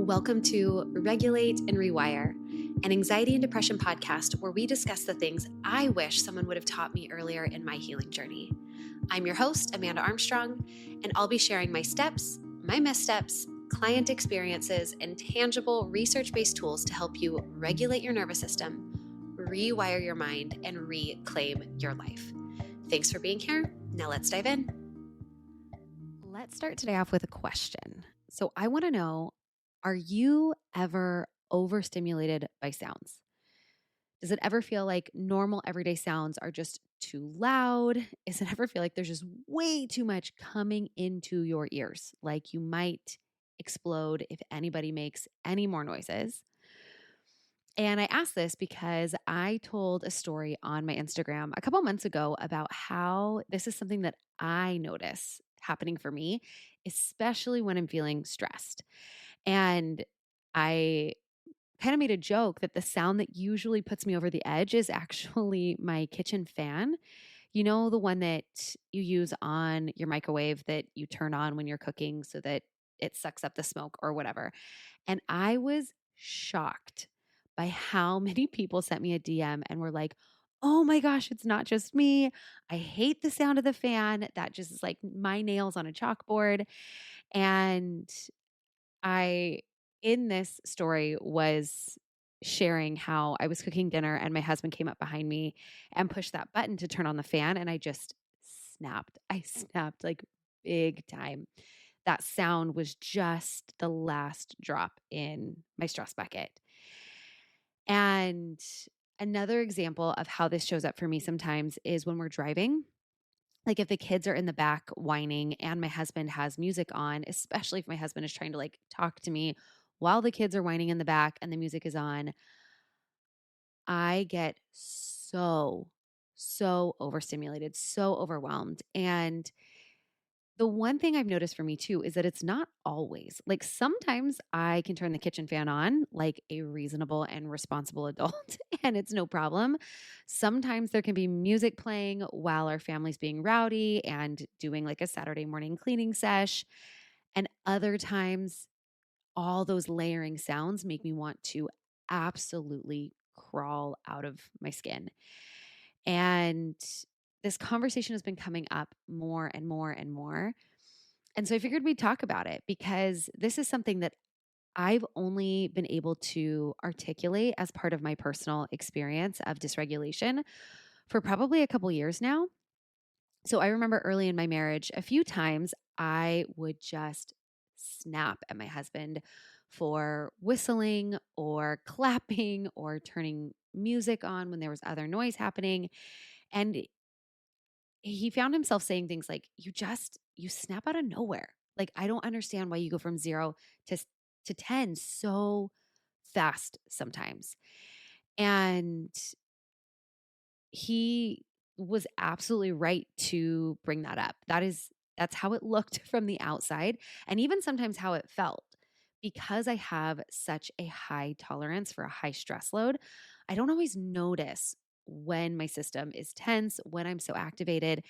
Welcome to Regulate and Rewire, an anxiety and depression podcast where we discuss the things I wish someone would have taught me earlier in my healing journey. I'm your host, Amanda Armstrong, and I'll be sharing my steps, my missteps, client experiences, and tangible research-based tools to help you regulate your nervous system, rewire your mind, and reclaim your life. Thanks for being here. Now let's dive in. Let's start today off with a question. So I want to know, are you ever overstimulated by sounds? Does it ever feel like normal everyday sounds are just too loud? Does it ever feel like there's just way too much coming into your ears? Like you might explode if anybody makes any more noises. And I asked this because I told a story on my Instagram a couple months ago about how this is something that I notice happening for me, especially when I'm feeling stressed. And I kind of made a joke that the sound that usually puts me over the edge is actually my kitchen fan. You know, the one that you use on your microwave that you turn on when you're cooking so that it sucks up the smoke or whatever. And I was shocked by how many people sent me a DM and were like, oh my gosh, it's not just me. I hate the sound of the fan. That just is like my nails on a chalkboard. And I, in this story, was sharing how I was cooking dinner and my husband came up behind me and pushed that button to turn on the fan. And I just snapped. I snapped like big time. That sound was just the last drop in my stress bucket. And another example of how this shows up for me sometimes is when we're driving. Like if the kids are in the back whining and my husband has music on, especially if my husband is trying to like talk to me while the kids are whining in the back and the music is on, I get so overstimulated, so overwhelmed. And the one thing I've noticed for me too is that it's not always. Like sometimes I can turn the kitchen fan on like a reasonable and responsible adult and it's no problem. Sometimes there can be music playing while our family's being rowdy and doing like a Saturday morning cleaning sesh. And other times all those layering sounds make me want to absolutely crawl out of my skin. And this conversation has been coming up more and more and more. And so I figured we'd talk about it because this is something that I've only been able to articulate as part of my personal experience of dysregulation for probably a couple years now. So I remember early in my marriage, a few times I would just snap at my husband for whistling or clapping or turning music on when there was other noise happening. And he found himself saying things like, you snap out of nowhere. Like, I don't understand why you go from 0 to 10 so fast sometimes. And he was absolutely right to bring that up. That's how it looked from the outside and even sometimes how it felt. Because I have such a high tolerance for a high stress load, I don't always notice when my system is tense, when I'm so activated.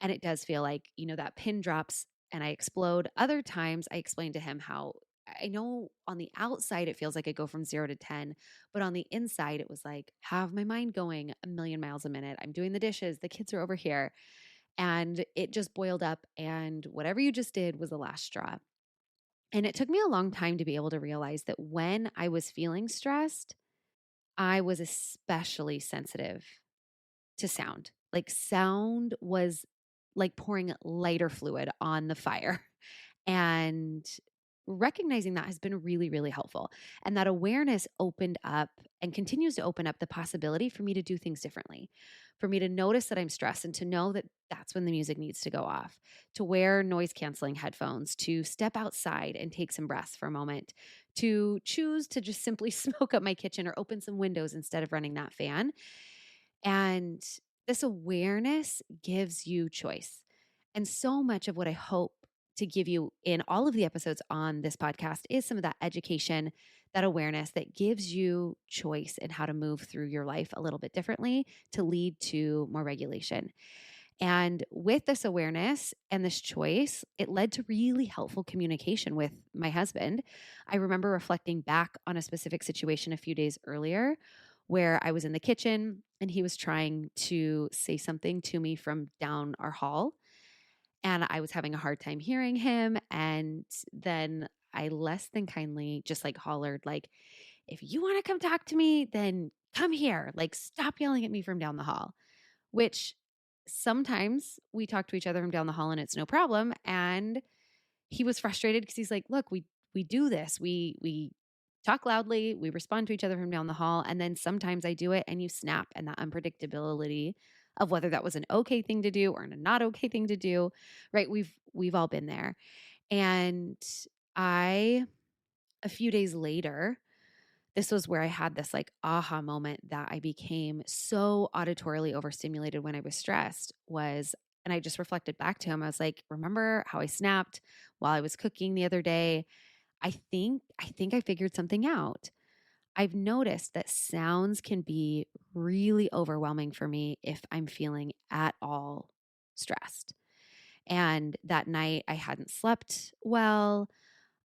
And it does feel like, that pin drops and I explode. Other times I explain to him how I know on the outside it feels like I go from 0 to 10, but on the inside it was like, have my mind going a million miles a minute. I'm doing the dishes, the kids are over here. And it just boiled up. And whatever you just did was the last straw. And it took me a long time to be able to realize that when I was feeling stressed, I was especially sensitive to sound. Like sound was like pouring lighter fluid on the fire. And recognizing that has been really, really helpful. And that awareness opened up and continues to open up the possibility for me to do things differently, for me to notice that I'm stressed and to know that that's when the music needs to go off, to wear noise canceling headphones, to step outside and take some breaths for a moment, to choose to just simply smoke up my kitchen or open some windows instead of running that fan. And this awareness gives you choice. And so much of what I hope to give you in all of the episodes on this podcast is some of that education, that awareness that gives you choice in how to move through your life a little bit differently to lead to more regulation. And with this awareness and this choice, it led to really helpful communication with my husband. I remember reflecting back on a specific situation a few days earlier where I was in the kitchen and he was trying to say something to me from down our hall. And I was having a hard time hearing him. And then I less than kindly just like hollered, like, if you want to come talk to me, then come here. Like, stop yelling at me from down the hall, which sometimes we talk to each other from down the hall and it's no problem. And he was frustrated because he's like, look, we do this. We talk loudly, we respond to each other from down the hall, and then sometimes I do it and you snap, and that unpredictability of whether that was an okay thing to do or a not okay thing to do, right? We've all been there. And I a few days later, this was where I had this like aha moment that I became so auditorily overstimulated when I was stressed was, and I just reflected back to him. I was like, remember how I snapped while I was cooking the other day? I think I figured something out. I've noticed that sounds can be really overwhelming for me if I'm feeling at all stressed. And that night I hadn't slept well.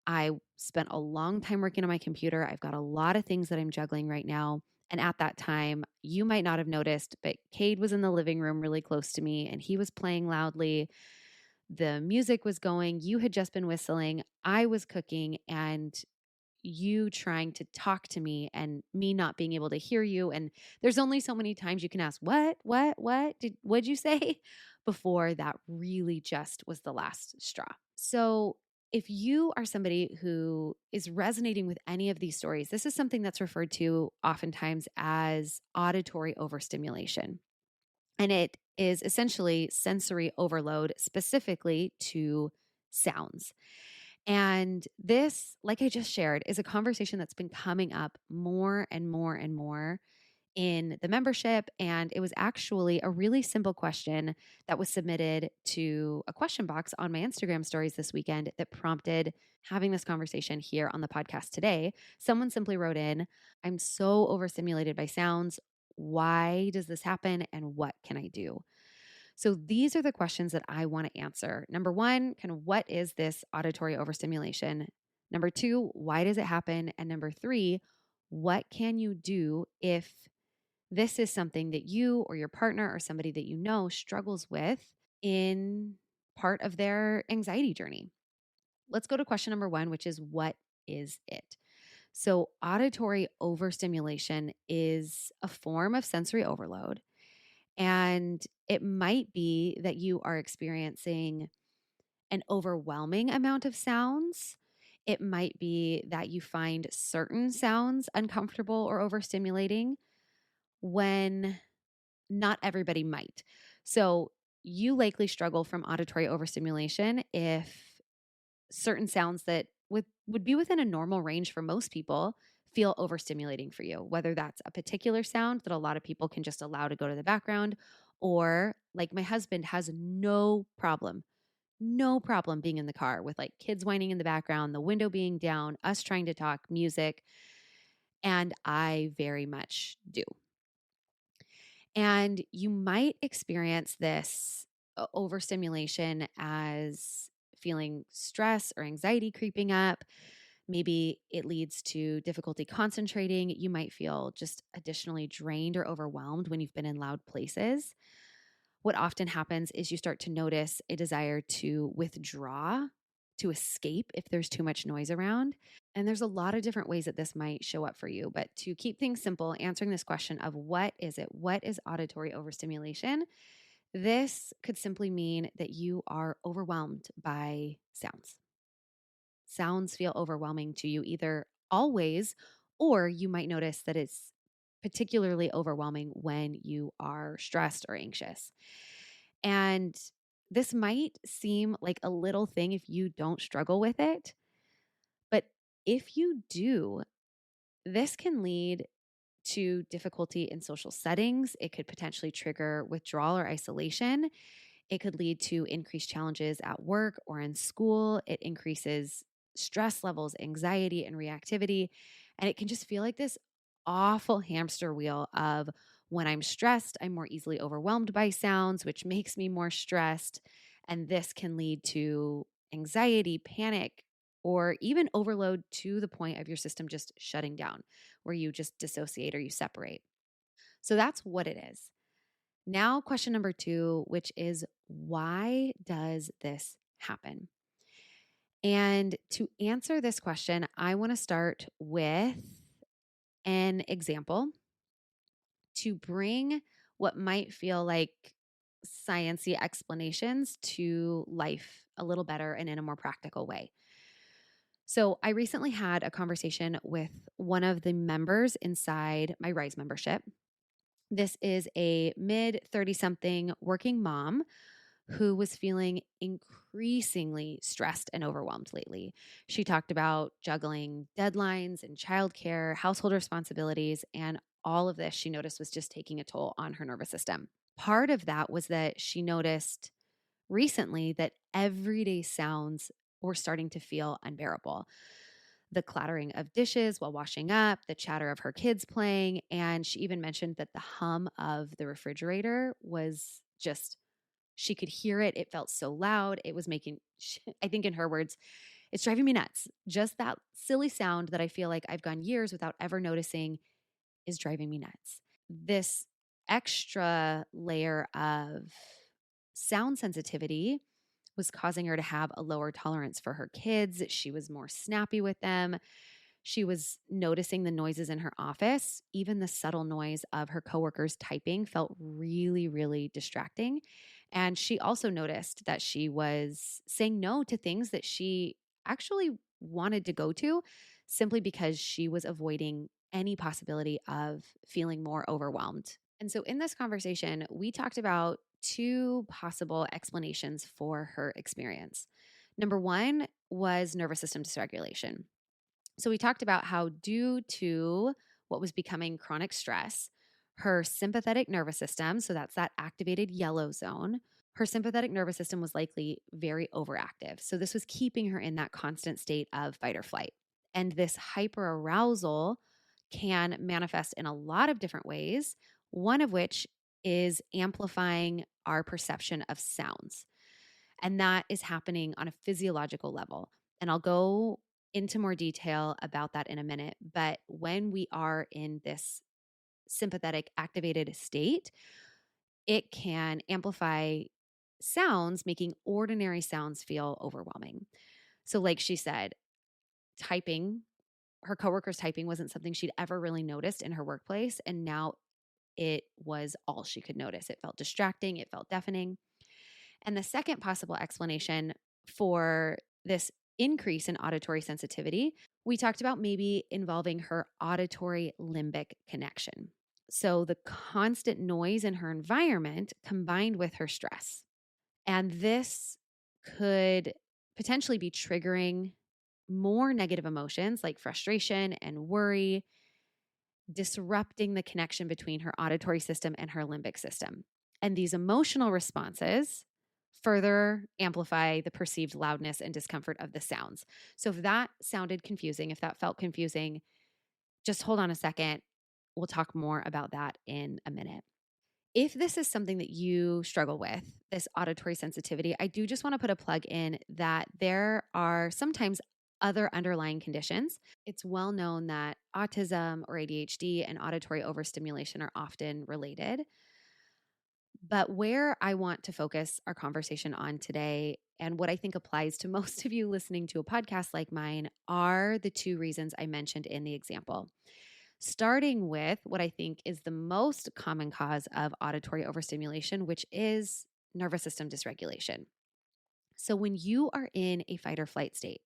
I spent a long time working on my computer. I've got a lot of things that I'm juggling right now. And at that time, you might not have noticed, but Cade was in the living room really close to me and he was playing loudly. The music was going. You had just been whistling. I was cooking and you trying to talk to me and me not being able to hear you. And there's only so many times you can ask, what'd you say? Before that really just was the last straw. So if you are somebody who is resonating with any of these stories, this is something that's referred to oftentimes as auditory overstimulation. And it is essentially sensory overload, specifically to sounds. And this, like I just shared, is a conversation that's been coming up more and more and more in the membership. And it was actually a really simple question that was submitted to a question box on my Instagram stories this weekend that prompted having this conversation here on the podcast today. Someone simply wrote in, I'm so overstimulated by sounds. Why does this happen? And what can I do? So these are the questions that I want to answer. Number one, kind of what is this auditory overstimulation? Number two, why does it happen? And number three, what can you do if this is something that you or your partner or somebody that you know struggles with in part of their anxiety journey? Let's go to question number one, which is what is it? So, auditory overstimulation is a form of sensory overload. And it might be that you are experiencing an overwhelming amount of sounds. It might be that you find certain sounds uncomfortable or overstimulating when not everybody might. So you likely struggle from auditory overstimulation if certain sounds that would be within a normal range for most people feel overstimulating for you, whether that's a particular sound that a lot of people can just allow to go to the background, or like my husband has no problem being in the car with like kids whining in the background, the window being down, us trying to talk music. And I very much do. And you might experience this overstimulation as feeling stress or anxiety creeping up. Maybe it leads to difficulty concentrating. You might feel just additionally drained or overwhelmed when you've been in loud places. What often happens is you start to notice a desire to withdraw, to escape if there's too much noise around. And there's a lot of different ways that this might show up for you. But to keep things simple, answering this question of what is it? What is auditory overstimulation? This could simply mean that you are overwhelmed by sounds. Sounds feel overwhelming to you either always, or you might notice that it's particularly overwhelming when you are stressed or anxious. And this might seem like a little thing if you don't struggle with it. But if you do, this can lead to difficulty in social settings. It could potentially trigger withdrawal or isolation. It could lead to increased challenges at work or in school. It increases stress levels, anxiety, and reactivity. And it can just feel like this awful hamster wheel of When I'm stressed, I'm more easily overwhelmed by sounds, which makes me more stressed. And this can lead to anxiety, panic, or even overload to the point of your system just shutting down, where you just dissociate or you separate. So that's what it is. Now, question number 2, which is why does this happen? And to answer this question, I want to start with an example to bring what might feel like sciencey explanations to life a little better and in a more practical way. So, I recently had a conversation with one of the members inside my Rise membership. This is a mid 30 something working mom who was feeling increasingly stressed and overwhelmed lately. She talked about juggling deadlines and childcare, household responsibilities, and all of this she noticed was just taking a toll on her nervous system. Part of that was that she noticed recently that everyday sounds were starting to feel unbearable. The clattering of dishes while washing up, the chatter of her kids playing, and she even mentioned that the hum of the refrigerator was just, she could hear it. It felt so loud. It was making, I think in her words, it's driving me nuts. Just that silly sound that I feel like I've gone years without ever noticing is driving me nuts. This extra layer of sound sensitivity was causing her to have a lower tolerance for her kids. She was more snappy with them. She was noticing the noises in her office. Even the subtle noise of her coworkers typing felt really, really distracting. And she also noticed that she was saying no to things that she actually wanted to go to simply because she was avoiding any possibility of feeling more overwhelmed. And so in this conversation, we talked about 2 possible explanations for her experience. Number 1 was nervous system dysregulation. So we talked about how, due to what was becoming chronic stress, her sympathetic nervous system, so that's that activated yellow zone, her sympathetic nervous system was likely very overactive. So this was keeping her in that constant state of fight or flight. And this hyperarousal can manifest in a lot of different ways, one of which is amplifying our perception of sounds. And that is happening on a physiological level. And I'll go into more detail about that in a minute. But when we are in this sympathetic activated state, it can amplify sounds, making ordinary sounds feel overwhelming. So, like she said, typing, her coworkers typing wasn't something she'd ever really noticed in her workplace. And now it was all she could notice. It felt distracting, it felt deafening. And the second possible explanation for this increase in auditory sensitivity, we talked about maybe involving her auditory limbic connection. So the constant noise in her environment combined with her stress. And this could potentially be triggering more negative emotions like frustration and worry, disrupting the connection between her auditory system and her limbic system. And these emotional responses further amplify the perceived loudness and discomfort of the sounds. So if that sounded confusing, if that felt confusing, just hold on a second. We'll talk more about that in a minute. If this is something that you struggle with, this auditory sensitivity, I do just want to put a plug in that there are sometimes other underlying conditions. It's well known that autism or ADHD and auditory overstimulation are often related. But where I want to focus our conversation on today, and what I think applies to most of you listening to a podcast like mine, are the 2 reasons I mentioned in the example. Starting with what I think is the most common cause of auditory overstimulation, which is nervous system dysregulation. So when you are in a fight or flight state,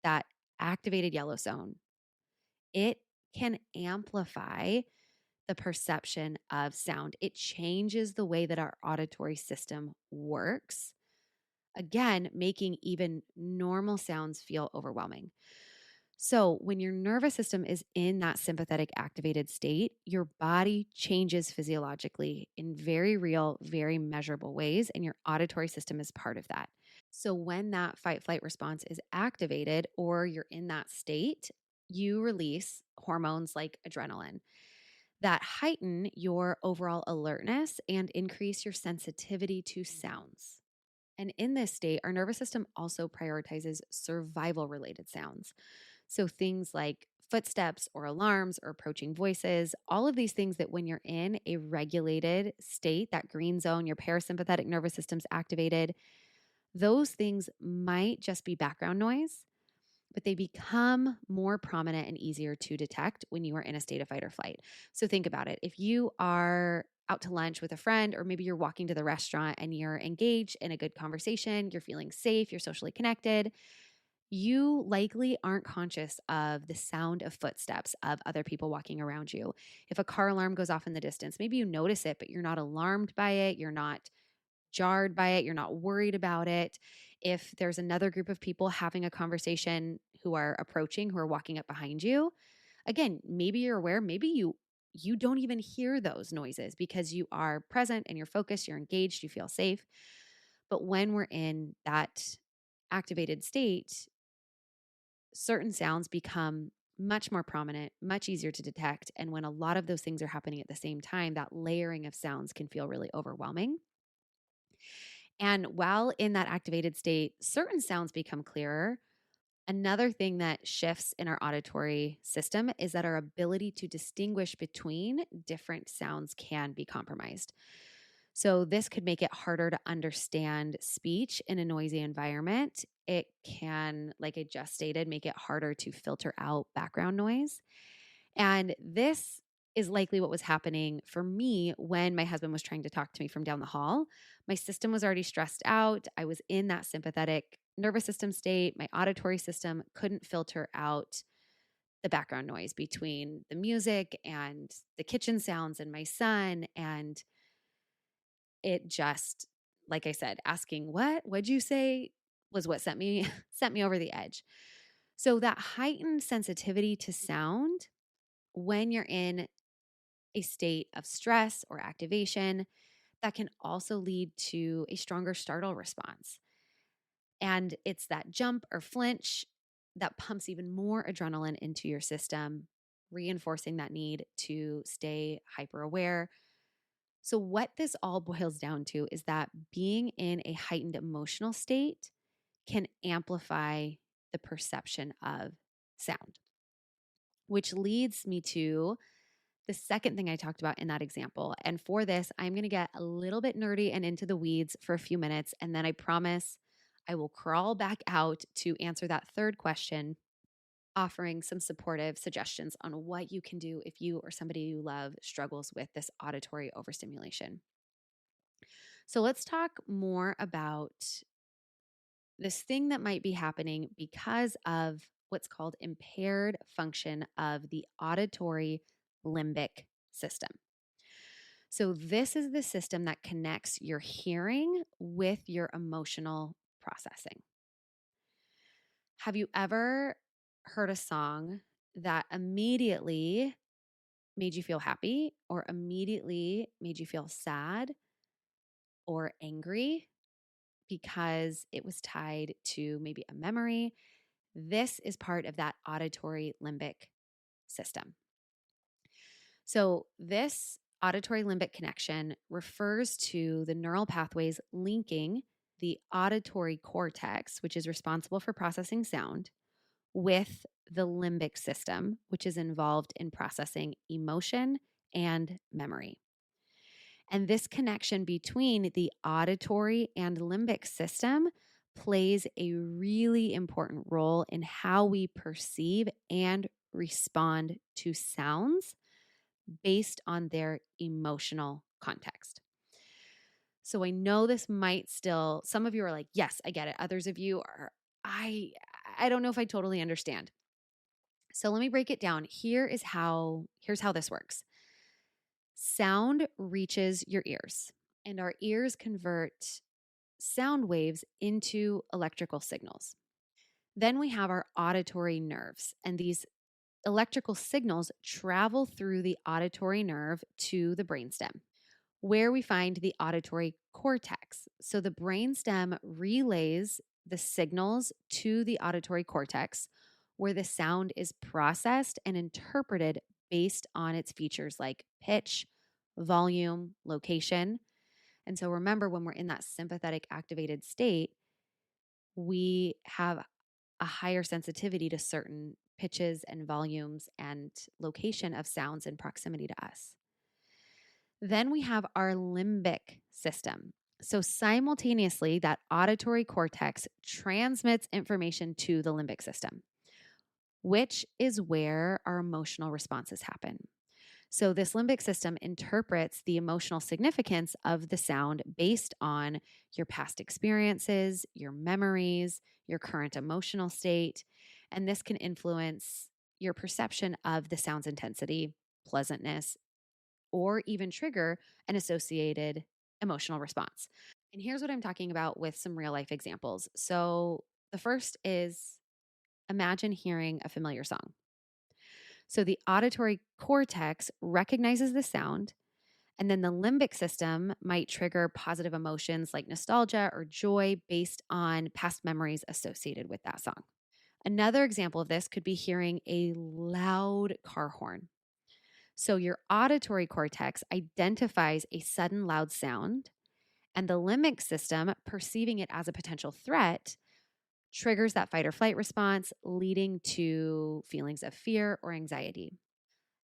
that activated yellow zone, it can amplify the perception of sound. It changes the way that our auditory system works, again, making even normal sounds feel overwhelming. So, when your nervous system is in that sympathetic activated state, your body changes physiologically in very real, very measurable ways, and your auditory system is part of that. So, when that fight flight response is activated or you're in that state, you release hormones like adrenaline. that heighten your overall alertness and increase your sensitivity to sounds. And in this state, our nervous system also prioritizes survival related sounds. So things like footsteps or alarms or approaching voices, all of these things that when you're in a regulated state, that green zone, your parasympathetic nervous system's activated, those things might just be background noise, but they become more prominent and easier to detect when you are in a state of fight or flight. So think about it. If you are out to lunch with a friend, or maybe you're walking to the restaurant and you're engaged in a good conversation, you're feeling safe, you're socially connected, you likely aren't conscious of the sound of footsteps of other people walking around you. If a car alarm goes off in the distance, maybe you notice it, but you're not alarmed by it. You're not jarred by it. You're not worried about it. If there's another group of people having a conversation who are approaching, who are walking up behind you, again, maybe you're aware, maybe you don't even hear those noises because you are present and you're focused, you're engaged, you feel safe. But when we're in that activated state, certain sounds become much more prominent, much easier to detect. And when a lot of those things are happening at the same time, that layering of sounds can feel really overwhelming. And while in that activated state, certain sounds become clearer. Another thing that shifts in our auditory system is that our ability to distinguish between different sounds can be compromised. So, this could make it harder to understand speech in a noisy environment. It can, like I just stated, make it harder to filter out background noise. And this is likely what was happening for me when my husband was trying to talk to me from down the hall. My system was already stressed out. I was in that sympathetic nervous system state. My auditory system couldn't filter out the background noise between the music and the kitchen sounds and my son. And it just, like I said, asking what'd you say was what sent me sent me over the edge. So that heightened sensitivity to sound when you're in a state of stress or activation, that can also lead to a stronger startle response. And it's that jump or flinch that pumps even more adrenaline into your system, reinforcing that need to stay hyper aware. So, what this all boils down to is that being in a heightened emotional state can amplify the perception of sound, which leads me to the second thing I talked about in that example. And for this, I'm going to get a little bit nerdy and into the weeds for a few minutes. And then I promise I will crawl back out to answer that third question, offering some supportive suggestions on what you can do if you or somebody you love struggles with this auditory overstimulation. So let's talk more about this thing that might be happening because of what's called impaired function of the auditory limbic system. So, this is the system that connects your hearing with your emotional processing. Have you ever heard a song that immediately made you feel happy or immediately made you feel sad or angry because it was tied to maybe a memory? This is part of that auditory limbic system. So, this auditory limbic connection refers to the neural pathways linking the auditory cortex, which is responsible for processing sound, with the limbic system, which is involved in processing emotion and memory. And this connection between the auditory and limbic system plays a really important role in how we perceive and respond to sounds based on their emotional context. So I know this might still, some of you are like, yes, I get it. Others of you are, I don't know if I totally understand. So let me break it down. Here's how this works. Sound reaches your ears, and our ears convert sound waves into electrical signals. Then we have our auditory nerves, and these electrical signals travel through the auditory nerve to the brainstem, where we find the auditory cortex. So the brainstem relays the signals to the auditory cortex, where the sound is processed and interpreted based on its features like pitch, volume, location. And so remember, when we're in that sympathetic activated state, we have a higher sensitivity to certain pitches and volumes and location of sounds in proximity to us. Then we have our limbic system. So simultaneously, that auditory cortex transmits information to the limbic system, which is where our emotional responses happen. So, this limbic system interprets the emotional significance of the sound based on your past experiences, your memories, your current emotional state. And this can influence your perception of the sound's intensity, pleasantness, or even trigger an associated emotional response. And here's what I'm talking about with some real life examples. So, the first is imagine hearing a familiar song. So the auditory cortex recognizes the sound, and then the limbic system might trigger positive emotions like nostalgia or joy based on past memories associated with that song. Another example of this could be hearing a loud car horn. So your auditory cortex identifies a sudden loud sound, and the limbic system, perceiving it as a potential threat, triggers that fight or flight response, leading to feelings of fear or anxiety.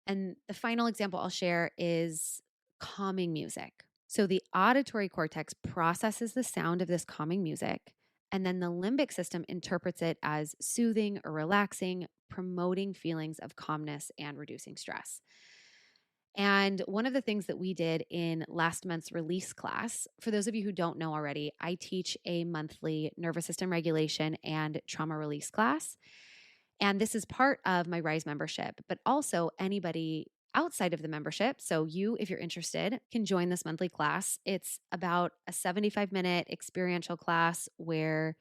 And the final example I'll share is calming music. So the auditory cortex processes the sound of this calming music, and then the limbic system interprets it as soothing or relaxing, promoting feelings of calmness and reducing stress. And one of the things that we did in last month's release class, for those of you who don't know already, I teach a monthly nervous system regulation and trauma release class. And this is part of my Rise membership, but also anybody outside of the membership. So, you, if you're interested, can join this monthly class. It's about a 75-minute experiential class where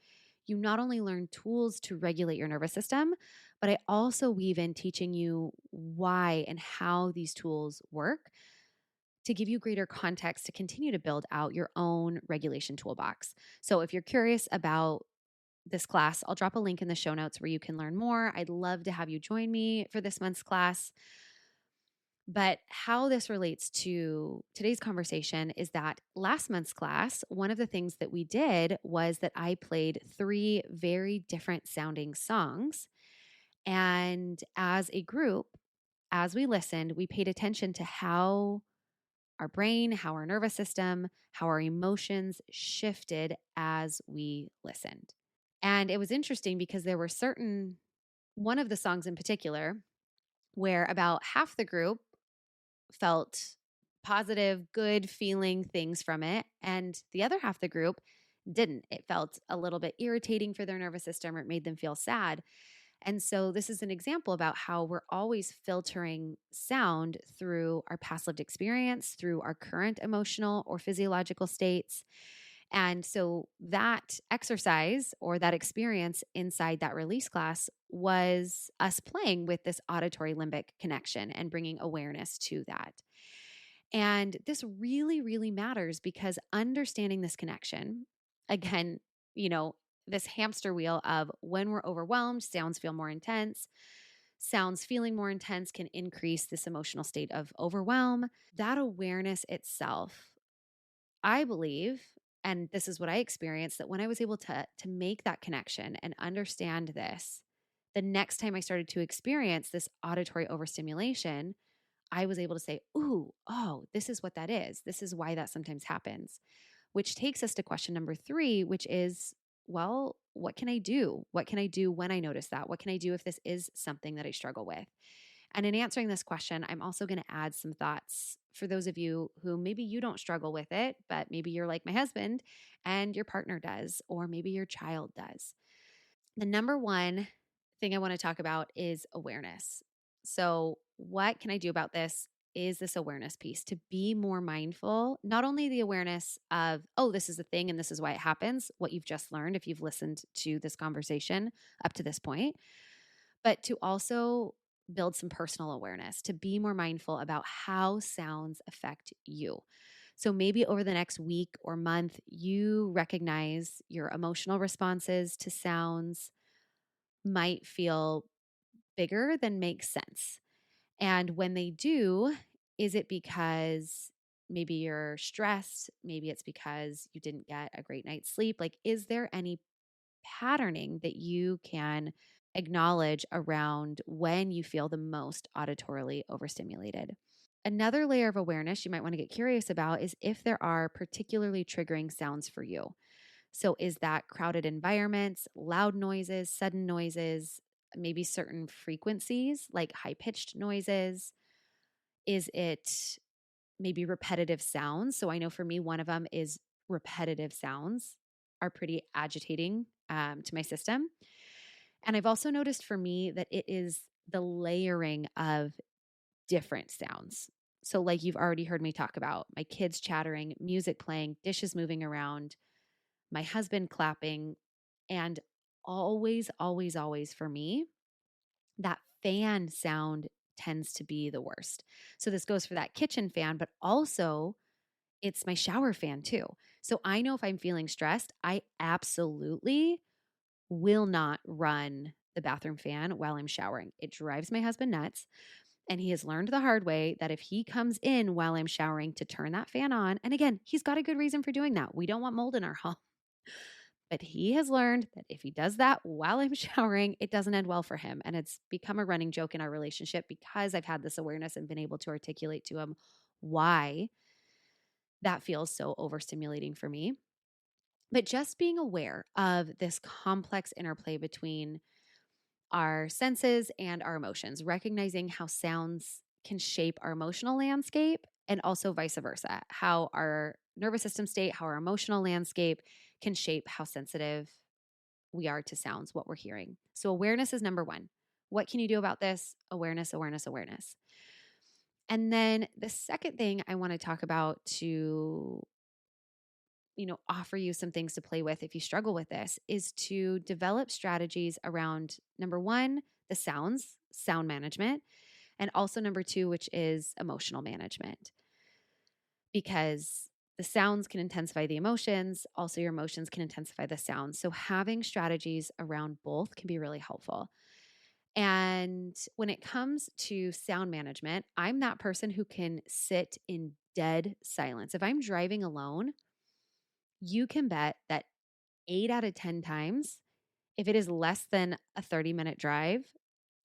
you not only learn tools to regulate your nervous system, but I also weave in teaching you why and how these tools work to give you greater context to continue to build out your own regulation toolbox. So, if you're curious about this class, I'll drop a link in the show notes where you can learn more. I'd love to have you join me for this month's class. But how this relates to today's conversation is that last month's class, one of the things that we did was that I played 3 very different sounding songs. And as a group, as we listened, we paid attention to how our brain, how our nervous system, how our emotions shifted as we listened. And it was interesting because there were one of the songs in particular, where about half the group felt positive, good feeling things from it. And the other half of the group didn't. It felt a little bit irritating for their nervous system, or it made them feel sad. And so, this is an example about how we're always filtering sound through our past lived experience, through our current emotional or physiological states. And so that exercise or that experience inside that release class was us playing with this auditory limbic connection and bringing awareness to that. And this really, really matters because understanding this connection, again, this hamster wheel of when we're overwhelmed, sounds feel more intense. Sounds feeling more intense can increase this emotional state of overwhelm. That awareness itself, I believe, and this is what I experienced, that when I was able to make that connection and understand this, the next time I started to experience this auditory overstimulation, I was able to say, "Ooh, oh, this is what that is. This is why that sometimes happens." Which takes us to question number 3, which is, well, what can I do? What can I do when I notice that? What can I do if this is something that I struggle with? And in answering this question, I'm also going to add some thoughts for those of you who maybe you don't struggle with it, but maybe you're like my husband and your partner does, or maybe your child does. The number one thing I want to talk about is awareness. So, what can I do about this? Is this awareness piece to be more mindful, not only the awareness of, oh, this is a thing and this is why it happens, what you've just learned if you've listened to this conversation up to this point, but to also build some personal awareness, to be more mindful about how sounds affect you. So maybe over the next week or month, you recognize your emotional responses to sounds might feel bigger than makes sense. And when they do, is it because maybe you're stressed? Maybe it's because you didn't get a great night's sleep. Like, is there any patterning that you can acknowledge around when you feel the most auditorily overstimulated? Another layer of awareness you might want to get curious about is if there are particularly triggering sounds for you. So, is that crowded environments, loud noises, sudden noises, maybe certain frequencies like high pitched noises? Is it maybe repetitive sounds? So, I know for me, one of them is repetitive sounds are pretty agitating to my system. And I've also noticed for me that it is the layering of different sounds. So, like you've already heard me talk about, my kids chattering, music playing, dishes moving around, my husband clapping, and always, always, always for me, that fan sound tends to be the worst. So, this goes for that kitchen fan, but also it's my shower fan too. So, I know if I'm feeling stressed, I absolutely will not run the bathroom fan while I'm showering. It drives my husband nuts. And he has learned the hard way that if he comes in while I'm showering to turn that fan on, and again, he's got a good reason for doing that. We don't want mold in our home. But he has learned that if he does that while I'm showering, it doesn't end well for him. And it's become a running joke in our relationship because I've had this awareness and been able to articulate to him why that feels so overstimulating for me. But just being aware of this complex interplay between our senses and our emotions, recognizing how sounds can shape our emotional landscape and also vice versa, how our nervous system state, how our emotional landscape can shape how sensitive we are to sounds, what we're hearing. So, awareness is number one. What can you do about this? Awareness, awareness, awareness. And then the second thing I want to talk about to offer you some things to play with if you struggle with this is to develop strategies around number one, the sounds, sound management, and also number two, which is emotional management. Because the sounds can intensify the emotions, also your emotions can intensify the sounds. So having strategies around both can be really helpful. And when it comes to sound management, I'm that person who can sit in dead silence. If I'm driving alone, you can bet that 8 out of 10 times, if it is less than a 30-minute drive,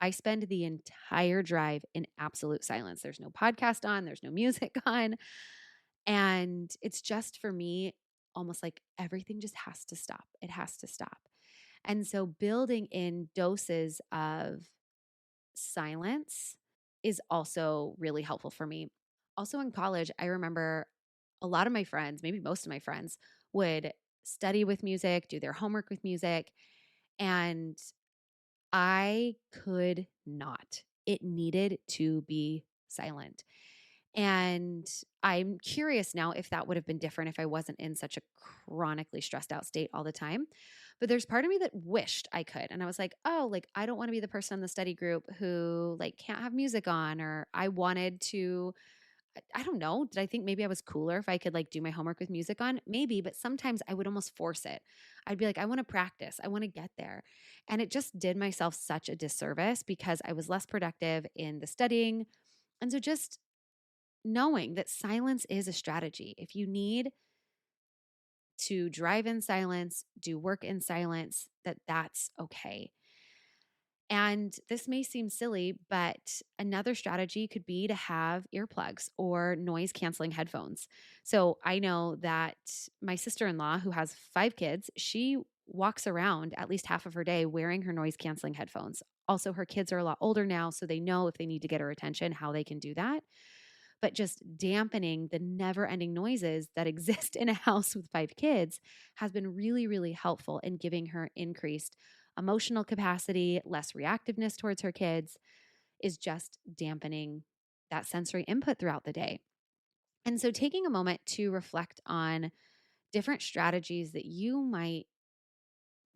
I spend the entire drive in absolute silence. There's no podcast on, there's no music on. And it's just for me, almost like everything just has to stop. It has to stop. And so building in doses of silence is also really helpful for me. Also in college, I remember a lot of my friends, maybe most of my friends, would study with music, do their homework with music. And I could not. It needed to be silent. And I'm curious now if that would have been different if I wasn't in such a chronically stressed out state all the time. But there's part of me that wished I could. And I was like, oh, like I don't want to be the person in the study group who like can't have music on, or I wanted to, I don't know. Did I think maybe I was cooler if I could like do my homework with music on? Maybe, but sometimes I would almost force it. I'd be like, I want to practice. I want to get there. And it just did myself such a disservice because I was less productive in the studying. And so just knowing that silence is a strategy. If you need to drive in silence, do work in silence, that's okay. And this may seem silly, but another strategy could be to have earplugs or noise canceling headphones. So I know that my sister in law, who has 5 kids, she walks around at least half of her day wearing her noise canceling headphones. Also, her kids are a lot older now, so they know if they need to get her attention, how they can do that. But just dampening the never ending noises that exist in a house with 5 kids has been really, really helpful in giving her increased emotional capacity, less reactiveness towards her kids, is just dampening that sensory input throughout the day. And so taking a moment to reflect on different strategies that you might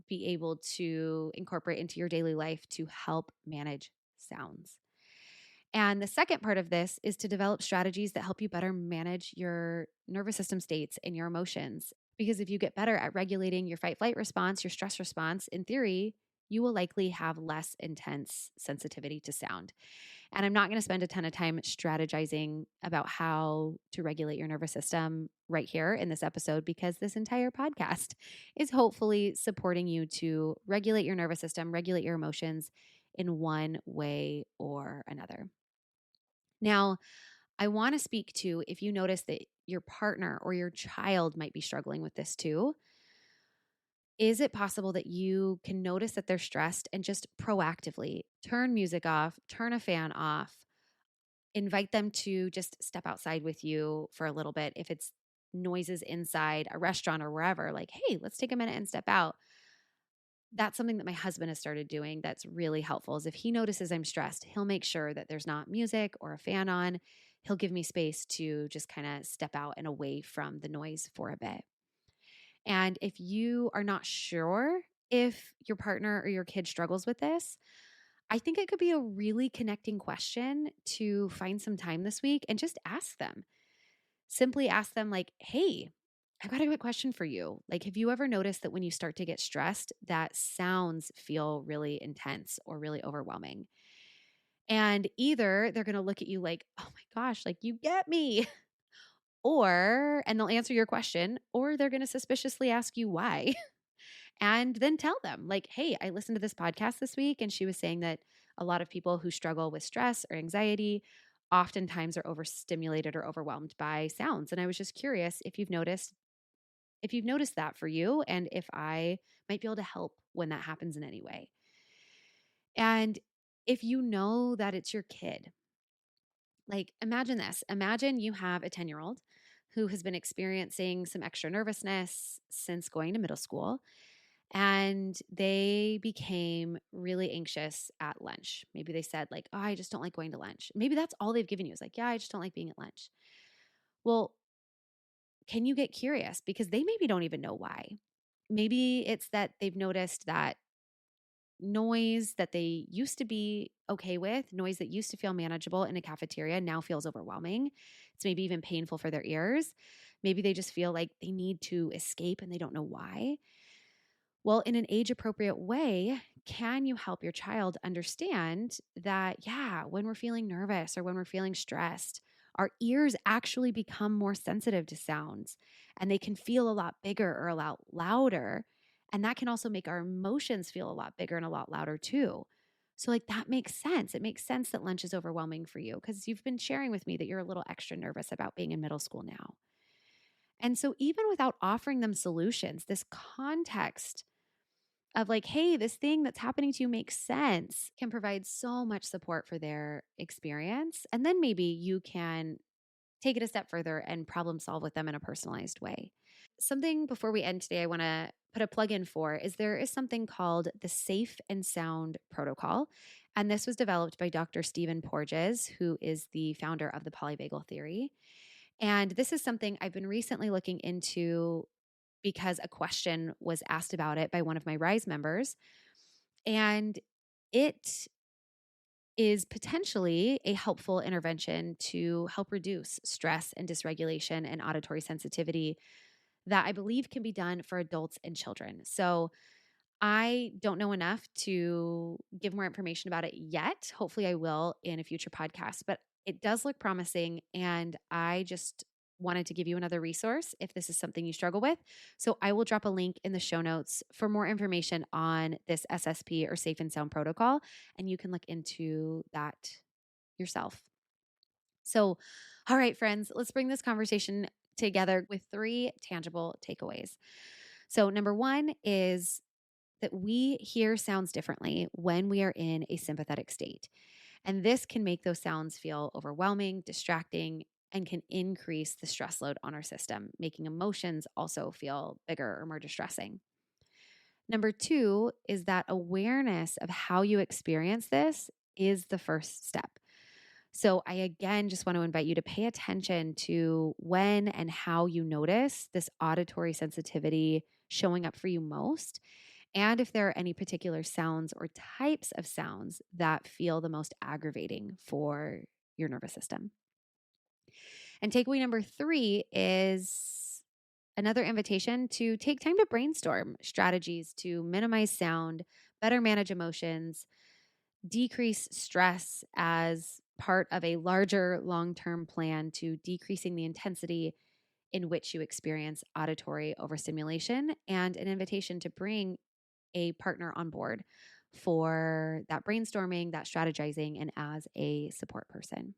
be able to incorporate into your daily life to help manage sounds. And the second part of this is to develop strategies that help you better manage your nervous system states and your emotions. Because if you get better at regulating your fight flight response, your stress response, in theory, you will likely have less intense sensitivity to sound. And I'm not going to spend a ton of time strategizing about how to regulate your nervous system right here in this episode, because this entire podcast is hopefully supporting you to regulate your nervous system, regulate your emotions in one way or another. Now, I want to speak to if you notice that your partner or your child might be struggling with this too. Is it possible that you can notice that they're stressed and just proactively turn music off, turn a fan off, invite them to just step outside with you for a little bit? If it's noises inside a restaurant or wherever, like, hey, let's take a minute and step out. That's something that my husband has started doing that's really helpful. Is if he notices I'm stressed, he'll make sure that there's not music or a fan on. He'll give me space to just kind of step out and away from the noise for a bit. And if you are not sure if your partner or your kid struggles with this, I think it could be a really connecting question to find some time this week and just ask them. Simply ask them, like, hey, I've got a good question for you. Like, have you ever noticed that when you start to get stressed, that sounds feel really intense or really overwhelming? And either they're going to look at you like, oh my gosh, like you get me, and they'll answer your question, or they're going to suspiciously ask you why. And then tell them, like, hey, I listened to this podcast this week, and she was saying that a lot of people who struggle with stress or anxiety oftentimes are overstimulated or overwhelmed by sounds. And I was just curious if you've noticed that for you, and if I might be able to help when that happens in any way. And if you know that it's your kid, like, imagine this. Imagine you have a 10-year-old who has been experiencing some extra nervousness since going to middle school, and they became really anxious at lunch. Maybe they said, like, oh, I just don't like going to lunch. Maybe that's all they've given you is like, yeah, I just don't like being at lunch. Well, can you get curious? Because they maybe don't even know why. Maybe it's that they've noticed that noise that they used to be okay with, noise that used to feel manageable in a cafeteria, now feels overwhelming. It's maybe even painful for their ears. Maybe they just feel like they need to escape and they don't know why. Well, in an age appropriate way, can you help your child understand that, yeah, when we're feeling nervous or when we're feeling stressed, our ears actually become more sensitive to sounds and they can feel a lot bigger or a lot louder. And that can also make our emotions feel a lot bigger and a lot louder too. So, like, that makes sense. It makes sense that lunch is overwhelming for you because you've been sharing with me that you're a little extra nervous about being in middle school now. And so, even without offering them solutions, this context of like, hey, this thing that's happening to you makes sense, can provide so much support for their experience. And then maybe you can take it a step further and problem solve with them in a personalized way. Something before we end today, I want to put a plug in for is there is something called the Safe and Sound Protocol. And this was developed by Dr. Stephen Porges, who is the founder of the polyvagal theory. And this is something I've been recently looking into because a question was asked about it by one of my Rise members. And it is potentially a helpful intervention to help reduce stress and dysregulation and auditory sensitivity that I believe can be done for adults and children. So I don't know enough to give more information about it yet. Hopefully, I will in a future podcast, but it does look promising. And I just wanted to give you another resource if this is something you struggle with. So I will drop a link in the show notes for more information on this SSP or Safe and Sound protocol, and you can look into that yourself. So, all right, friends, let's bring this conversation together with 3 tangible takeaways. So, number 1 is that we hear sounds differently when we are in a sympathetic state. And this can make those sounds feel overwhelming, distracting, and can increase the stress load on our system, making emotions also feel bigger or more distressing. Number 2 is that awareness of how you experience this is the first step. So I again just want to invite you to pay attention to when and how you notice this auditory sensitivity showing up for you most, and if there are any particular sounds or types of sounds that feel the most aggravating for your nervous system. And takeaway number 3 is another invitation to take time to brainstorm strategies to minimize sound, better manage emotions, decrease stress as part of a larger long-term plan to decreasing the intensity in which you experience auditory overstimulation, and an invitation to bring a partner on board for that brainstorming, that strategizing, and as a support person.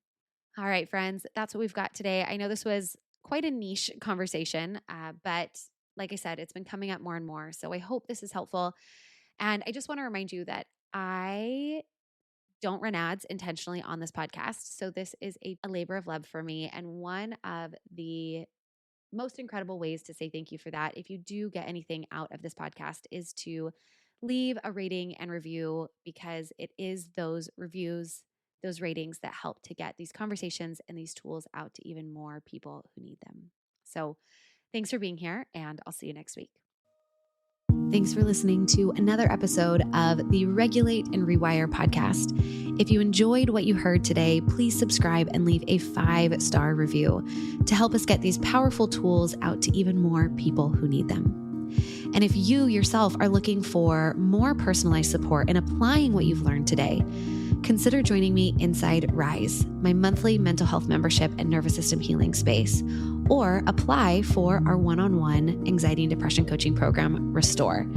All right, friends, that's what we've got today. I know this was quite a niche conversation, but like I said, it's been coming up more and more. So I hope this is helpful. And I just want to remind you that I don't run ads intentionally on this podcast. So this is a labor of love for me. And one of the most incredible ways to say thank you for that, if you do get anything out of this podcast, is to leave a rating and review, because it is those reviews, those ratings that help to get these conversations and these tools out to even more people who need them. So thanks for being here, and I'll see you next week. Thanks for listening to another episode of the Regulate and Rewire podcast. If you enjoyed what you heard today, please subscribe and leave a 5-star review to help us get these powerful tools out to even more people who need them. And if you yourself are looking for more personalized support in applying what you've learned today, consider joining me inside Rise, my monthly mental health membership and nervous system healing space, or apply for our one-on-one anxiety and depression coaching program, Restore.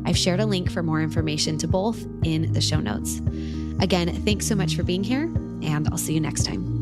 I've shared a link for more information to both in the show notes. Again, thanks so much for being here, and I'll see you next time.